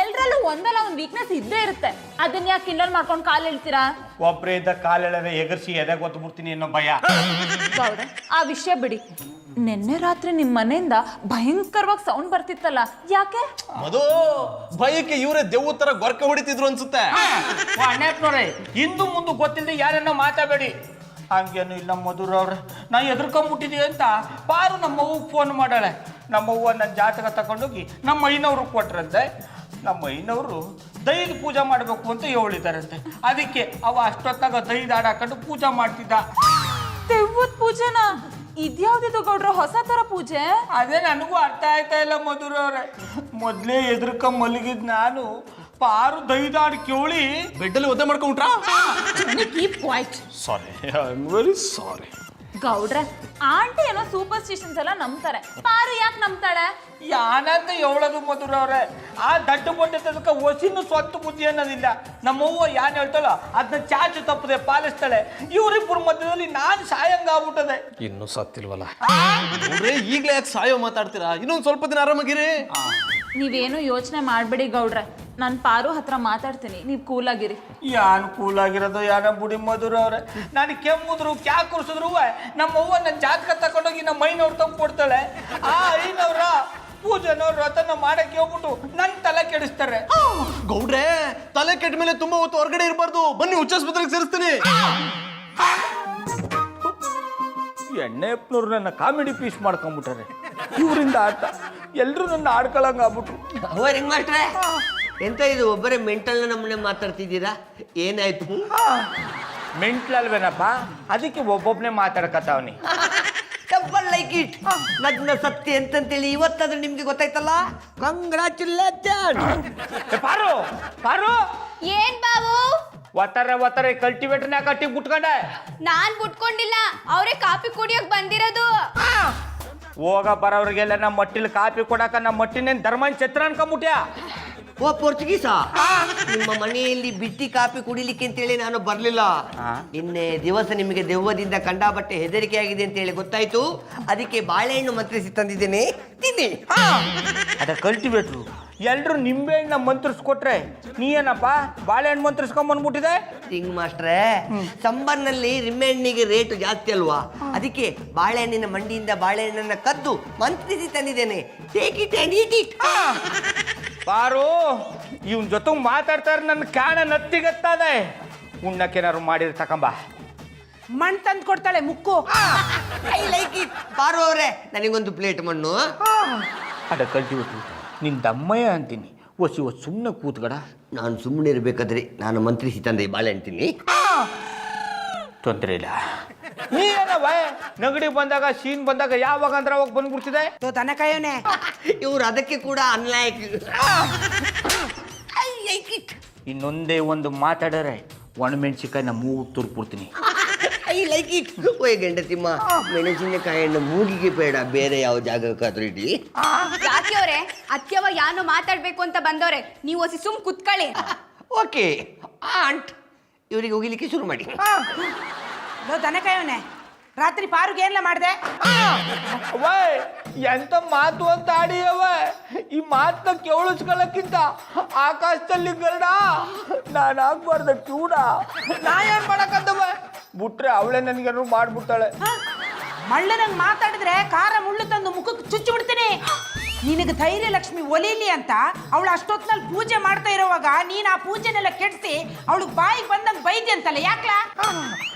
ಎಲ್ರಲ್ಲೂ ಒಂದಲ್ಲ ಒಂದು ವೀಕ್ನೆಸ್ ಇದ್ದೇ ಇರುತ್ತೆ. ಅದನ್ನ ಯಾಕೆ ಕಿಂಡಲ್ ಮಾಡ್ಕೊಂಡು ಕಾಲು ಇಳ್ತೀರಾ? ಒಬ್ಬರೇ ಇದ್ದ ಕಾಲೆಳೆದ ಎಗರ್ಸಿ ಎದೆ ಗೊತ್ತುಬಿಡ್ತೀನಿ ಅನ್ನೋ ಭಯ. ಗೌಡ, ಆ ವಿಷಯ ಬಿಡಿ. ನಿನ್ನೆ ರಾತ್ರಿ ನಿಮ್ಮ ಮನೆಯಿಂದ ಭಯಂಕರವಾಗಿ ಸೌಂಡ್ ಬರ್ತಿತ್ತಲ್ಲ, ಯಾಕೆ? ಮಧು, ಭಯಕ್ಕೆ ಇವರೇ ದೆವ್ವ ತರ ಗೊರ್ಕ ಹೊಡಿತಿದ್ರು ಅನ್ಸುತ್ತೆ. ಅಣ್ಣಪ್ಪನವ್ರೆ, ಹಿಂದು ಮುಂದೆ ಗೊತ್ತಿಲ್ಲದೆ ಯಾರನ್ನ ಮಾತಾಡಬೇಡಿ. ಹಂಗೇನು ಇಲ್ಲ ಮಧುರವ್ರೆ, ನಾ ಎದುರ್ಕೊಂಬಿಟ್ಟಿದ್ದೀವಿ ಅಂತ ಪಾರು ನಮ್ಮವ್ವಗೆ ಫೋನ್ ಮಾಡಾಳೆ. ನಮ್ಮವ್ವ ನನ್ನ ಜಾತಕ ತಗೊಂಡೋಗಿ ನಮ್ಮ ಐನವ್ರಿಗೆ ಕೊಟ್ರಂತೆ. ನಮ್ಮ ಐನವರು ದೈದ ಪೂಜೆ ಮಾಡಬೇಕು ಅಂತ ಹೇಳಿದಾರಂತೆ. ಅದಕ್ಕೆ ಅವ ಅಷ್ಟೊತ್ತಾಗ ದೈದ ಹಾಕೊಂಡು ಪೂಜೆ ಮಾಡ್ತಿದ್ದ. ದೆವ್ವದ ಪೂಜೆನಾ? ಇದ್ಯಾವ್ದಿದು ಗೌಡ್ರ, ಹೊಸ ತರ ಪೂಜೆ? ಅದೇ ನನಗೂ ಅರ್ಥ ಆಯ್ತಾ ಇಲ್ಲ ಮಧುರವ್ರೆ. ಮೊದಲೇ ಎದುರ್ಕೊಂಡ್ ಮಲಗಿದ್ ನಾನು ಪಾರು ದೈದಾಡ್ ಕೇಳಿ ಬೆಡ್ಡಲ್ಲಿ ಒದ್ದೆ ಮಾಡ್ಕೊಂಡ್ರಾ? Keep quiet. Sorry, I am very sorry. ಗೌಡ್ರೆ, ಆಂಟಿ ಏನೋ ಸೂಪರ್ಸ್ಟಿಷನ್ಸ್ ಎಲ್ಲ ನಂಬ್ತಾರೆ, ಪಾರು ಯಾಕೆ ನಂಬ್ತಾಳೆ? ಯಾನಂತ ಹೇಳೋದು ಮಧುರವ್ರೆ, ಆ ದಡ್ಡ ಬೊಡ್ಡದಕ್ಕೆ ಹೊಸಿನ ಸ್ವಂತ ಬುದ್ಧಿ ಅನ್ನೋದಿಲ್ಲ. ನಮ್ಮವ್ವ ಯಾನ್ ಹೇಳ್ತಾಳ ಅದನ್ನ ಚಾಚು ತಪ್ಪದೆ ಪಾಲಿಸ್ತಾಳೆ. ಇವರಿಬ್ಬರ ಮಧ್ಯದಲ್ಲಿ ನಾನು ಸಾಯಂಗ ಆಗ್ಬಿಟ್ಟದೆ. ಇನ್ನೂ ಸತ್ತಿಲ್ವಲ್ಲ ಈಗಲೇ ಯಾಕೆ ಸಾಯೋ ಮಾತಾಡ್ತೀರಾ? ಇನ್ನೊಂದು ಸ್ವಲ್ಪ ದಿನ ಆರಾಮಾಗಿರಿ. ನೀವೇನು ಯೋಚನೆ ಮಾಡ್ಬೇಡಿ ಗೌಡ್ರೆ, ನಾನು ಪಾರು ಹತ್ರ ಮಾತಾಡ್ತೀನಿ, ನೀವು ಕೂಲಾಗಿರಿ. ಯಾನ್ ಕೂಲಾಗಿರೋದು ಯಾನ ಬುಡಿ ಮಧುರವ್ರೆ. ನಾನು ಕೆಮ್ಮುದ್ರು ಕ್ಯಾ ಕುರ್ಸಿದ್ರು ನಮ್ಮವ್ವ ನನ್ನ ಜಾತಕ ತಗೊಂಡೋಗಿ ನಮ್ಮ ಮೈನವ್ರು ತಂದು ಕೊಡ್ತಾಳೆ. ಆ ಐನವ್ರ ಪೂಜೆನವ್ರ ವ್ರತನ ಮಾಡಕ್ಕೆ ಹೋಗ್ಬಿಟ್ಟು ನನ್ನ ತಲೆ ಕೆಡಿಸ್ತಾರೆ. ಗೌಡ್ರೆ, ತಲೆ ಕೆಟ್ಟ ಮೇಲೆ ತುಂಬಾ ಹೊತ್ತು ಹೊರಗಡೆ ಇರಬಾರ್ದು. ಬನ್ನಿ, ಹುಚ್ಚಾಸ್ಪತ್ರೆಗೆ ಸೇರಿಸ್ತೀನಿ. ಎಣ್ಣೆಪ್ಪನವ್ರು ನನ್ನ ಕಾಮಿಡಿ ಪೀಸ್ ಮಾಡ್ಕೊಂಡ್ಬಿಟ್ಟಾರೆ. ಇವರಿಂದ ಆಟ ಎಲ್ರು ನನ್ನ ಆಡ್ಕೊಳಂಗ ಆಗ್ಬಿಟ್ರು. ಹೆಂಗ್ ಮಾಡ್ರೆ ಎಂತ ಇದು ಒಬ್ಬರೇ ಮೆಂಟಲ್ ನಮ್ಮನೆ ಮಾತಾಡ್ತಿದ್ದೀರಾ? ಏನಾಯ್ತು? ಮೆಂಟ್ಲಲ್ವೇನಪ್ಪ, ಅದಕ್ಕೆ ಒಬ್ಬೊಬ್ನೇ ಮಾತಾಡ್ಕತಾವನಿ. Like it. ನಗ್ನ ಸತ್ಯ ಅಂತಂತೇಳಿ ಇವತ್ತಾದ್ರೂ ನಿಮ್ಗೆ ಗೊತ್ತಾಯ್ತಲ್ಲ. ಕಂಗ್ರಾಚುಲೇಷನ್. ಪಾರು ಪಾರು, ಏನ್ ಬಾವು? ಒತ್ತಾರೆ ಕಲ್ಟಿವೇಟರ್ನ ಕಟ್ಟಿ ಬಿಟ್ಕೊಂಡೆ. ನಾನ್ ಬಿಟ್ಕೊಂಡಿಲ್ಲ, ಅವರೇ ಕಾಫಿ ಕುಡಿಯೋಕ್ ಬಂದಿರೋದು. ಹೋಗ ಬರೋರಿಗೆಲ್ಲ ನಮ್ಮ ಮಟ್ಟಿಲ್ ಕಾಫಿ ಕೊಡಾಕ ನಮ್ಮ ಮಟ್ಟಿನೇನ್ ಧರ್ಮನ್ ಛತ್ರ ಅನ್ಕೊಂಬಿಟ್ಯಾ? ಓ ಪೋರ್ಚುಗೀಸಾ? ನಿಮ್ಮ ಮನೆಯಲ್ಲಿ ಬಿಟ್ಟಿ ಕಾಫಿ ಕುಡಿಲಿಕ್ಕೆ ಅಂತೇಳಿ ನಾನು ಬರ್ಲಿಲ್ಲ. ನಿನ್ನೆ ದಿವಸ ನಿಮಗೆ ದೆವ್ವದಿಂದ ಕಂಡಾಬಟ್ಟೆ ಹೆದರಿಕೆ ಆಗಿದೆ ಅಂತ ಹೇಳಿ ಗೊತ್ತಾಯ್ತು. ಅದಕ್ಕೆ ಬಾಳೆಹಣ್ಣು ಮಂತ್ರಿಸಿ ತಂದಿದ್ದೇನೆ, ತಿನ್ನಿ. ಅದ ಕಲ್ಟಿವೇಟ್ರು ಎಲ್ರು ನಿಂಬೆ ಹಣ್ಣ ಮಂತ್ರಿಸ್ಕೊಟ್ರೆ ನೀ ಏನಪ್ಪ ಬಾಳೆಹಣ್ಣು ಮಂತ್ರಿಸ್ಕೊಂಡ್ಬಂದ್ಬಿಟ್ಟಿದೆ? ತಿಂಗ್ ಮಾಸ್ಟ್ರೇ, ಸಂಬರ್ನಲ್ಲಿ ನಿಂಬೆಹಣ್ಣಿಗೆ ರೇಟು ಜಾಸ್ತಿ ಅಲ್ವಾ? ಅದಕ್ಕೆ ಬಾಳೆಹಣ್ಣಿನ ಮಂಡಿಯಿಂದ ಬಾಳೆಹಣ್ಣನ್ನ ಕದ್ದು ಮಂತ್ರಿಸಿ ತಂದಿದ್ದೇನೆ. Take it and eat it. ಬಾರು ಇವನ್ ಜೊತೆ ಮಾತಾಡ್ತಾರೆ ನನ್ನ ಕಾಣ ನತ್ತಿಗತ್ತದೆ ಉಣ್ಣಕ್ಕೇನಾರು ಮಾಡಿರ್ ತಕಂಬ ಮಣ್ ತಂದು ಕೊಡ್ತಾಳೆ ಮುಕ್ಕು. I like it. ಬಾರು ಅವರೇ ನನಗೊಂದು ಪ್ಲೇಟ್ ಮಣ್ಣು. ಅಡ ಕಲ್ಟಿಬಿಟ್ಟು ನಿನ್ ದಮ್ಮಯ್ಯ ಅಂತೀನಿ ಒಸಿ ಸುಮ್ಮನೆ ಕೂತ್ಗಡ. ನಾನು ಸುಮ್ಮನೆ ಇರ್ಬೇಕಾದ್ರೆ ನಾನು ಮಂತ್ರಿಸಿ ತಂದೆ ಬಾಳೆಹಣ್ಣು ತಿನ್ನಿ. ತೊಂದರೆ ಇಲ್ಲ. ನೀನವ ನಗಡಿ ಬಂದಾಗ ಸೀನ್ ಬಂದಾಗ ಯಾವಾಗ ಅಂದ್ರೆ ಅವಾಗ ಬಂದ್ಬಿಡ್ತಿದೆ. ದನ ಕಾಯೋನೆ ಇವ್ರು ಅದಕ್ಕೆ ಕೂಡ ಅನ್ಲೈಕ್. I like it. ಇನ್ನೊಂದೇ ಒಂದು ಮಾತಾಡರೆ ಒಣಮೆಣ್ಸಿಕಾಯಿ ನಮ್ಮ ಮೂಗು ತುರ್ಬಿಡ್ತೀನಿ. I like it. ಓಯ್ ಗಂಡತಿಮ್ಮ, ಮೆಣಸಿನಕಾಯಿಯನ್ನು ಮೂಗಿಗೆ ಬೇಡ, ಬೇರೆ ಯಾವ ಜಾಗಕ್ಕಾದ್ರೂ ಇಡಿ. ಯಾಕೆ ಅವ್ರೆ ಅತ್ಯವ ಯಾನೋ ಮಾತಾಡ್ಬೇಕು ಅಂತ ಬಂದವ್ರೆ, ನೀವು ಹೊಸಿ ಸುಮ್ ಕುತ್ಕೊಳ್ಳಿ. ಓಕೆ ಆಂಟ್, ಇವರಿಗೆ ಹೋಗಿಲಿಕ್ಕೆ ಶುರು ಮಾಡಿ. ದನ ಕಾಯೋನೆ ರಾತ್ರಿ ಪಾರುಗೆ ಏನೆಲ್ಲ ಮಾಡಿದೆ? ಅವಯ್ ಎಂತ ಮಾತು ಅಂತ ಆಡಿಯವ. ಈ ಮಾತನ್ನ ಕೇಳಿಸ್ಕೊಳ್ಳಕ್ಕಿಂತ ಆಕಾಶದಲ್ಲಿ ಗರುಡ ನಾನು ಆಗ್ಬಾರ್ದ ಚೂಡ. ನಾ ಏನ್ ಮಾಡಕ್ಕಂತವ ಬಿಟ್ರೆ ಅವಳೇ ನನ್ಗೇನು ಮಾಡ್ಬಿಡ್ತಾಳೆ. ಮಳ್ಳನಂಗ್ ಮಾತಾಡಿದ್ರೆ ಖಾರ ಮುಳ್ಳು ತಂದು ಮುಖಕ್ಕೆ ಚುಚ್ಚು ಬಿಡ್ತೀನಿ. ನಿನಗೆ ಧೈರ್ಯ ಲಕ್ಷ್ಮಿ ಒಲಿಲಿ ಅಂತ ಅವಳು ಅಷ್ಟೊತ್ತಿನಲ್ಲಿ ಪೂಜೆ ಮಾಡ್ತಾ ಇರೋವಾಗ ನೀನ್ ಆ ಪೂಜೆನೆಲ್ಲ ಕೆಡಿಸಿ ಅವಳಿಗೆ ಬಾಯಿಗೆ ಬಂದಂಗೆ ಬೈದಿ ಅಂತಲ್ಲ, ಯಾಕ್ಲಾ?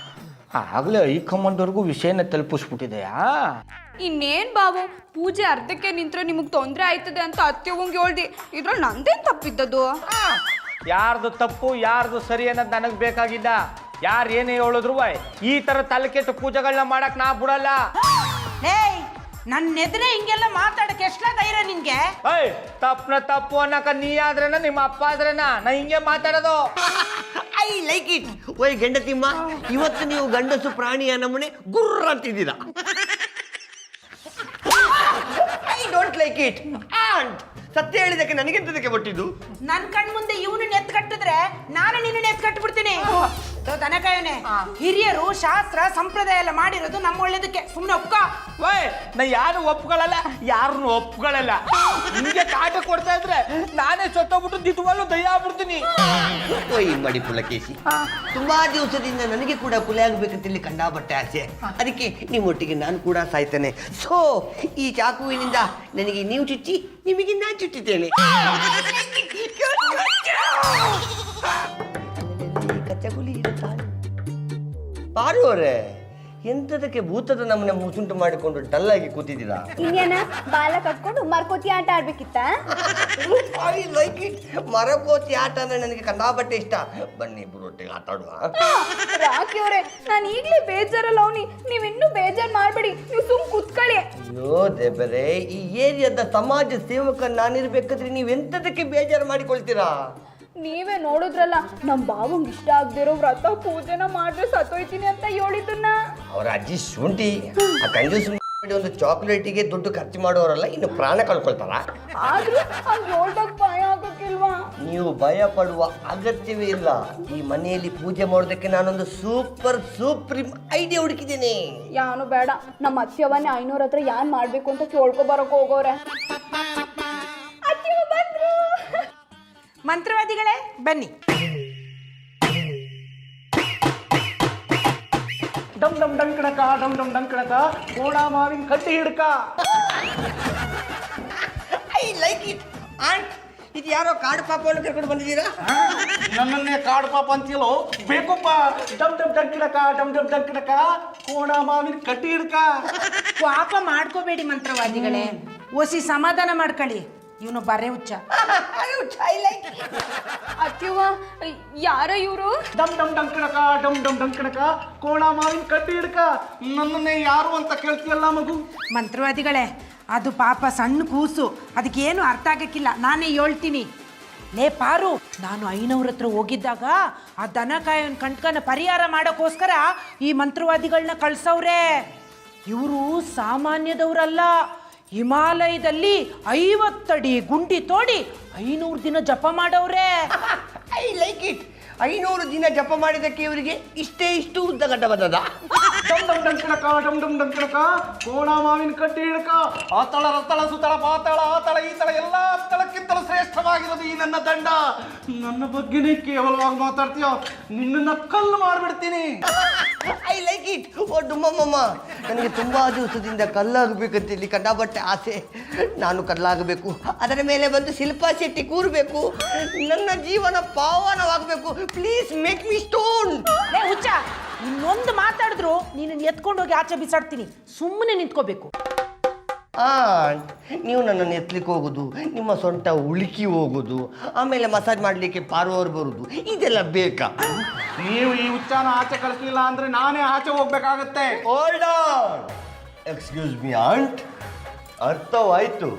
ಆಗ್ಲೇ ಐಕಮ್ಮಂದವ್ರಿಗೂ ವಿಷಯನ ತಲುಪಿಸ್ಬಿಟ್ಟಿದೆಯಾ? ಇನ್ನೇನ್ ಬಾವು, ಪೂಜೆ ಅರ್ಧಕ್ಕೆ ನಿಂತ್ರೆ ನಿಮಗ್ ತೊಂದ್ರೆ ಆಯ್ತದೆ ಅಂತ ಅತ್ಯವಂಗೆ ಹೇಳ್ದಿ. ಇದ್ರಲ್ಲಿ ನಂದೇನ್ ತಪ್ಪಿದ್ದದು? ಯಾರ್ದು ತಪ್ಪು ಯಾರ್ದು ಸರಿ ಅನ್ನೋದು ನನಗೆ ಬೇಕಾಗಿದ್ದ. ಯಾರು ಏನೇ ಹೇಳಿದ್ರು ಈ ತರ ತಲೆಕೆಟ್ಟು ಪೂಜೆಗಳನ್ನ ಮಾಡಕ್ ನಾ ಬಿಡಲ್ಲ. ಏಯ್, ನನ್ನ ಎದುರೇ ಹಿಂಗೆಲ್ಲ ಮಾತಾಡಕ್ಕೆ ಎಷ್ಟಲ ಧೈರ್ಯ ನಿನ್ಗೆ? ಏಯ್, ತಪ್ಪನ ತಪ್ಪು ಅನ್ನಕ ನೀ ಆದ್ರೇನ ನಿಮ್ಮ ಅಪ್ಪ ಆದ್ರೇನ ನಾ ಹಿಂಗೆ ಮಾತಾಡೋದು. I like it. ಓಯ್ ಗಂಡತಿಮ್ಮ, ಇವತ್ತು ನೀವು ಗಂಡಸು ಪ್ರಾಣಿಯ ನಮ್ಮನೆ ಗುರ್ರ ಅಂತಿದ್ದೀರಾ. I don't like it. Aunt, ಸತ್ಯ ಹೇಳಿದಕ್ಕೆ ನನಗೆಂತದಕ್ಕೆ ಬಟ್ಟಿದ್ದು? ನನ್ ಕಣ್ ಮುಂದೆ ಇವನು ನೆತ್ ಕಟ್ಟಿದ್ರೆ ನಾನು ನಿನ್ನ ನೆತ್ ಕಟ್ಬಿಡ್ತೀನಿ. ದನ ಕಾಯೋನೆ, ಹಿರಿಯರು ಶಾಸ್ತ್ರ ಸಂಪ್ರದಾಯ ಎಲ್ಲ ಮಾಡಿರೋದು ನಮ್ಮ ಒಳ್ಳೇದಕ್ಕೆ. ಸುಮ್ಮನೆ ಒಪ್ಕೋ. ವೈ, ನಾ ಯಾರು ಒಪ್ಕೊಳ್ಳಲ್ಲ, ಯಾರನ್ನು ಒಪ್ಕೊಳ್ಳಲ್ಲ. ಹಿಂಗೆ ಕಾಟ ಕೊಡ್ತಾ ಇದ್ರೆ ನಾನೇ ಸತ್ತೋಗ್ಬಿಟ್ಟು ದಿಟ್ವಲ್ಲೂ ದಯ ಆಗ್ಬಿಡ್ತೀನಿ. ಓಯ್ ಮಡಿ ಪುಲಕೇಶಿ, ತುಂಬಾ ದಿವಸದಿಂದ ನನಗೆ ಕೂಡ ಕುಲೆ ಆಗ್ಬೇಕಂತೇಳಿ ಕಂಡಾಬಟ್ಟೆ ಆಸೆ. ಅದಕ್ಕೆ ನಿಮ್ಮೊಟ್ಟಿಗೆ ನಾನು ಕೂಡ ಸಾಯ್ತೇನೆ. ಸೊ ಈ ಚಾಕುವಿನಿಂದ ನನಗೆ ನೀವು ಚುಚ್ಚಿ, ನಿಮಗೆ ನಾನು ಚುಚ್ಚುತ್ತೇನೆ. ಪಾರು ಅವರೇ, ಎಂತದಕ್ಕೆ ಭೂತದ ನಮ್ಮನೆ ಮುಸುಂಟು ಮಾಡಿಕೊಂಡು ಡಲ್ ಆಗಿ ಕೂತಿದ್ದೀರಾ? ಇನ್ನೇನ ಬಾಲ ಕಟ್ಕೊಂಡು ಮರ್ಕೋತಿ ಆಟ ಆಡ್ಬೇಕಿತ್ತ? I like it. ಮರಕೋತಿ ಆಟ ಅಂದ್ರೆ ನನಗೆ ಕಂಡಾಬಟ್ಟೆ ಇಷ್ಟ. ಬನ್ನಿ ಇಬ್ರು ಒಟ್ಟಿಗೆ ಆಟ ಆಡುವ. ರಾಕಿ ಅವ್ರೆ, ನಾನು ಈಗ್ಲೇ ಬೇಜಾರಲ್ಲ ಅವನಿ, ನೀವಿನ್ನೂ ಬೇಜಾರ್ ಮಾಡ್ಬೇಡಿ, ನೀವು ಸುಮ್ ಕುತ್ಕೊಳ್ಳಿ. ಅಯ್ಯೋ ದೇವರೇ, ಈ ಏರಿಯಾದ ಸಮಾಜ ಸೇವಕ ನಾನಿರ್ಬೇಕಾದ್ರೆ ನೀವೆಂತದಕ್ಕೆ ಬೇಜಾರು ಮಾಡಿಕೊಳ್ತೀರಾ? ನೀವೇ ನೋಡಿದ್ರಲ್ಲ, ನಮ್ ಬಾವಂಗ್ ಇಷ್ಟ ಆಗದಿರೋ ವ್ರತ ಪೂಜೆನ ಮಾಡಿದ್ರೆ ಸತ್ತೋಯ್ತೀನಿ ಅಂತ ಹೇಳಿದ್ದನ್ನ. ಅವರ ಅಜ್ಜಿ ಶುಂಠಿ ಆ ಕಂಜೂಸ್ ಒಂದು ಚಾಕ್ಲೇಟಿಗೆ ದುಡ್ಡು ಖರ್ಚು ಮಾಡೋರಲ್ಲ, ಇನ್ನು ಪ್ರಾಣ ಕಳ್ಕೊಳ್ತಾರ. ಆದ್ರೂ ಹಂಗ ಹೇಳ್ದಾಗ ಭಯ ಆಗಕ್ಕಿಲ್ವಾ? ನೀವು ಭಯ ಪಡುವ ಅಗತ್ಯವೇ ಇಲ್ಲ. ಈ ಮನೆಯಲ್ಲಿ ಪೂಜೆ ಮಾಡೋದಕ್ಕೆ ನಾನೊಂದು ಸೂಪ್ರೀಮ್ ಐಡಿಯಾ ಹುಡುಕಿದ್ದೇನೆ. ಯಾನು ಬೇಡ, ನಮ್ಮ ಅತ್ಯವನ್ನೇ 500 ಹತ್ರ ಯಾನ್ ಮಾಡ್ಬೇಕು ಅಂತ ಕೇಳ್ಕೊ ಬರಕ್ ಹೋಗೋರೆ. ಅತ್ಯವ ಬಂದ್ರು. ಮಂತ್ರವಾದಿಗಳೇ ಬನ್ನಿ. ಡಮ್ ಡಮ್ ಡಂಕಣಕ ಡಮ್ ಡಮ್ ಡಂಕಣಕ ಕೋಣ ಮಾವಿನ ಕಟ್ಟಿ ಹಿಡ್ಕ. I like it. ಆಂಟ್, ಇದು ಯಾರೋ ಕಾಡು ಪಾಪವನ್ನು ಕರ್ಕೊಂಡು ಬಂದಿದ್ದೀರಾ? ನನ್ನನ್ನೇ ಕಾಡು ಪಾಪ ಅಂತೀಲೋ? ಬೇಕಪ್ಪ. ಡಮ್ ಡಮ್ ಡಂಕಣಕ ಡಮ್ ಡಮ್ ಡಂಕಣಕ ಕೋಣ ಮಾವಿನ ಕಟ್ಟಿ ಹಿಡ್ಕ. ಪಾಪ ಮಾಡ್ಕೋಬೇಡಿ ಮಂತ್ರವಾದಿಗಳೇ, ಓಸಿ ಸಮಾಧಾನ ಮಾಡ್ಕೊಳ್ಳಿ. ಇವನು ಬರೇ ಹುಚ್ಚ. ಅತ್ಯವ, ಯಾರ ಇವರು? ಡಮ್ ಡಮ್ ಡಂಕಣಕ ಡಮ್ ಡಮ್ ಡಂಕಣಕ ಕೋಣ ಮಾವಿನ ಕಟ್ಟಿ ಹಿಡ್ಕ. ನನ್ನನ್ನೇ ಯಾರು ಅಂತ ಕೇಳ್ತೀಯಲ್ಲ ಮಗು? ಮಂತ್ರವಾದಿಗಳೇ, ಅದು ಪಾಪ ಸಣ್ಣ ಕೂಸು, ಅದಕ್ಕೇನು ಅರ್ಥ ಆಗಕ್ಕಿಲ್ಲ, ನಾನೇ ಹೇಳ್ತೀನಿ. ಲೇ ಪಾರು, ನಾನು 500 ಹತ್ರ ಹೋಗಿದ್ದಾಗ ಆ ದನ ಕಾಯೋನ್ ಕಂಟ್ಕನ ಪರಿಹಾರ ಮಾಡೋಕ್ಕೋಸ್ಕರ ಈ ಮಂತ್ರವಾದಿಗಳನ್ನ ಕಳ್ಸವ್ರೆ. ಇವರು ಸಾಮಾನ್ಯದವರಲ್ಲ. ಹಿಮಾಲಯದಲ್ಲಿ 50 ಅಡಿ ಗುಂಡಿ ತೋಡಿ 500 ದಿನ ಜಪ ಮಾಡವ್ರೆ. I like it. 500 ದಿನ ಜಪ ಮಾಡಿದಕ್ಕೆ ಇವರಿಗೆ ಇಷ್ಟು ಉದ್ದ ಗಡ್ಡ ಬಂದದ. ಡಮ್ ಡಮ್ ಡಂಕಣಕ ಡಮ್ ಡಮ್ ಡಂಕಣಕ ಕೋಣ ಮಾವಿನ ಕಟ್ಟಿ ಹಿಡ್ಕ ಆತಳ ರತ್ತಳ ಸುತ್ತಳ ಪಾತಳ ಆತಳ ಈ ತಳ ಎಲ್ಲ ತಳಕ್ಕಿಂತಲೂ ಶ್ರೇಷ್ಠವಾಗಿರೋದು ಈ ನನ್ನ ದಂಡ. ನನ್ನ ಬಗ್ಗೆನೇ ಕೇವಲವಾಗಿ ಮಾತಾಡ್ತೀಯೋ ನಿನ್ನನ್ನ ಕಲ್ಲು ಮಾಡ್ಬಿಡ್ತೀನಿ. I like it. ಓ ಡುಮ್ಮಮ್ಮ, ನನಗೆ ತುಂಬಾ ದಿವಸದಿಂದ ಕಲ್ಲಾಗಬೇಕಂತ ಇಲ್ಲಿ ಕಂಡಾಬಟ್ಟೆ ಆಸೆ. ನಾನು ಕಲ್ಲಾಗಬೇಕು, ಅದರ ಮೇಲೆ ಬಂದು ಶಿಲ್ಪಾ ಶೆಟ್ಟಿ ಕೂರಬೇಕು, ನನ್ನ ಜೀವನ ಪಾವನವಾಗಬೇಕು. Please make me stone. ಲೇ ಹುಚ್ಚ, ಇನ್ನೊಂದು ಮಾತಾಡಿದ್ರು ನೀನು ಎತ್ಕೊಂಡು ಹೋಗಿ ಆಚೆ ಬಿಸಾಡ್ತೀನಿ. ಸುಮ್ಮನೆ ನಿಂತ್ಕೋಬೇಕು. ನೀವು ನನ್ನನ್ನು ಎತ್ತಲಿಕ್ಕೆ ಹೋಗೋದು, ನಿಮ್ಮ ಸೊಂಟ ಉಳುಕಿ ಹೋಗೋದು, ಆಮೇಲೆ ಮಸಾಜ್ ಮಾಡಲಿಕ್ಕೆ ಪಾರುವವರು ಬರುದು, ಇದೆಲ್ಲ ಬೇಕಾ? ನೀವು ಈ ಹುಚ್ಚಾನ ಆಚೆ ಕಳಿಸ್ಲಿಲ್ಲ ಅಂದ್ರೆ ನಾನೇ ಆಚೆ ಹೋಗ್ಬೇಕಾಗತ್ತೆ. Hold on, excuse me aunt. ಅರ್ಥವಾಯ್ತು.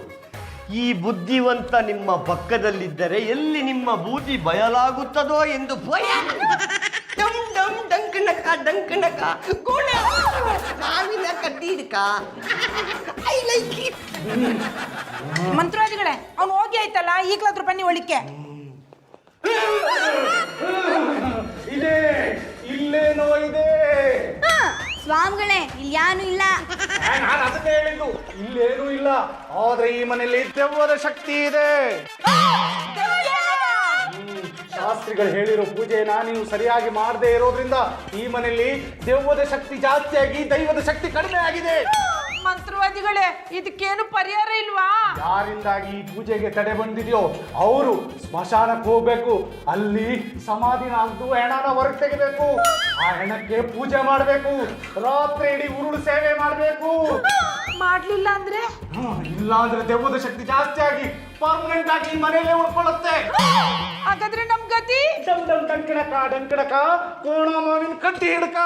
ಈ ಬುದ್ಧಿವಂತ ನಿಮ್ಮ ಪಕ್ಕದಲ್ಲಿದ್ದರೆ ಎಲ್ಲಿ ನಿಮ್ಮ ಬೂದಿ ಬಯಲಾಗುತ್ತದೋ ಎಂದು ಭಯ. ಡಮ್ ಡಮ್ ಡಂಕನಕ ಡಂಕನಕ ಕೋಣ ಮಾವಿನ ಕಟ್ಟಿ ಹಿಡ್ಕ. I like it. ಮಂತ್ರವಾದಿಗಳೇ, ಅವ್ನು ಹೋಗಿ ಆಯ್ತಲ್ಲ, ಈಗಲಾದ್ರೂ ಬನ್ನಿ ಒಳಿಕೆ. ಇದೆ ಇಲ್ಲೇನೋ ಇದೆ. ಸ್ವಾಮಿಗಳೇ, ಇಲ್ಲಿ ಯಾನು ಇಲ್ಲ. ನಾನು ಅದನ್ನೇ ಹೇಳಿದ್ದು, ಇಲ್ಲೇನೂ ಇಲ್ಲ. ಆದ್ರೆ ಈ ಮನೆಯಲ್ಲಿ ದೆವ್ವದ ಶಕ್ತಿ ಇದೆ. ಶಾಸ್ತ್ರಿಗಳು ಹೇಳಿರೋ ಪೂಜೆನ ನೀವು ಸರಿಯಾಗಿ ಮಾಡದೇ ಇರೋದ್ರಿಂದ ಈ ಮನೆಯಲ್ಲಿ ದೆವ್ವದ ಶಕ್ತಿ ಜಾಸ್ತಿಯಾಗಿ ದೈವದ ಶಕ್ತಿ ಕಡಿಮೆ ಆಗಿದೆ. ಮಂತ್ರವಾದಿಗಳೇ, ಇದಕ್ಕೇನು ಪರಿಹಾರ ಇಲ್ವಾ? ಯಾರಿಂದಾಗಿ ಈ ಪೂಜೆಗೆ ತಡೆ ಬಂದಿದೆಯೋ ಅವರು ಸ್ಮಶಾನಕ್ಕೆ ಹೋಗ್ಬೇಕು. ಅಲ್ಲಿ ಸಮಾಧಿನ ಅಗ್ದು ಹೆಣನ ಹೊರಗೆ ತೆಗಿಬೇಕು. ಆ ಹೆಣಕ್ಕೆ ಪೂಜೆ ಮಾಡಬೇಕು. ರಾತ್ರಿ ಇಡೀ ಉರುಳು ಸೇವೆ ಮಾಡಬೇಕು. ಮಾಡ್ಲಿಲ್ಲ ಅಂದ್ರೆ? ಇಲ್ಲ ಅಂದ್ರೆ ದೆವ್ವದ ಶಕ್ತಿ ಜಾಸ್ತಿ ಆಗಿ ಪರ್ಮನೆಂಟ್ ಆಗಿ ಈ ಮನೆಯಲ್ಲೇ ಉಳ್ಕೊಳ್ಳುತ್ತೆ. ಹಾಗಾದ್ರೆ ನಮ್ ಗತಿ? ಡಂಕಣಕ ಡಂಕಣಕ ಕೋಣ ಮಾವಿನ ಕಟ್ಟಿ ಹಿಡ್ಕ.